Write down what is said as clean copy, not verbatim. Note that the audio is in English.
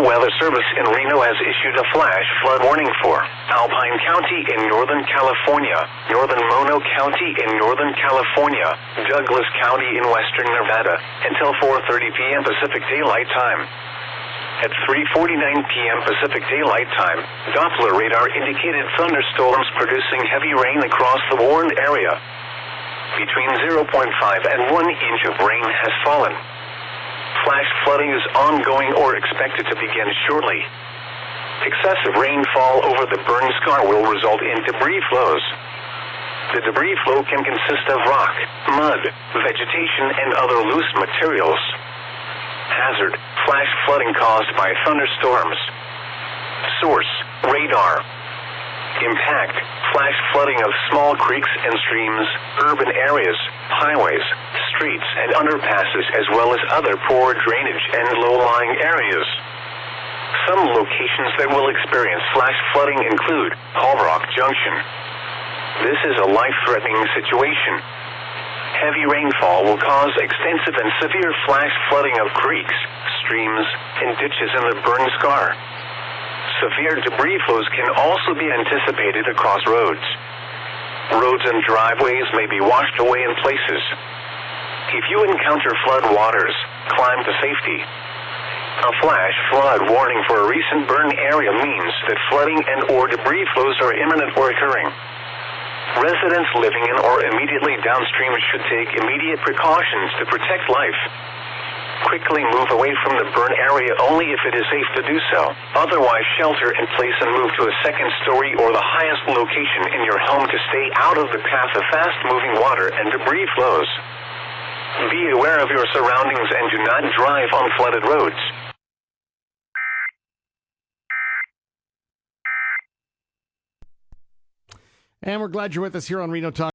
National Weather Service in Reno has issued a flash flood warning for Alpine County in Northern California, Northern Mono County in Northern California, Douglas County in Western Nevada, until 4:30 p.m. Pacific Daylight Time. At 3:49 p.m. Pacific Daylight Time, Doppler radar indicated thunderstorms producing heavy rain across the warned area. Between 0.5 and 1 inch of rain has fallen. Flash flooding is ongoing or expected to begin shortly. Excessive rainfall over the burn scar will result in debris flows. The debris flow can consist of rock, mud, vegetation, and other loose materials. Hazard: flash flooding caused by thunderstorms. Source: radar. Impact: flash flooding of small creeks and streams, urban areas, highways, streets, and underpasses, as well as other poor drainage and low-lying areas. Some locations that will experience flash flooding include Hallrock Junction. This is a life-threatening situation. Heavy rainfall will cause extensive and severe flash flooding of creeks, streams, and ditches in the burn scar. Severe debris flows can also be anticipated across roads. Roads and driveways may be washed away in places. If you encounter flood waters, climb to safety. A flash flood warning for a recent burn area means that flooding and/or debris flows are imminent or occurring. Residents living in or immediately downstream should take immediate precautions to protect life. Quickly move away from the burn area only if it is safe to do so. Otherwise, shelter in place and move to a second story or the highest location in your home to stay out of the path of fast-moving water and debris flows. Be aware of your surroundings and do not drive on flooded roads. And we're glad you're with us here on Reno Talk.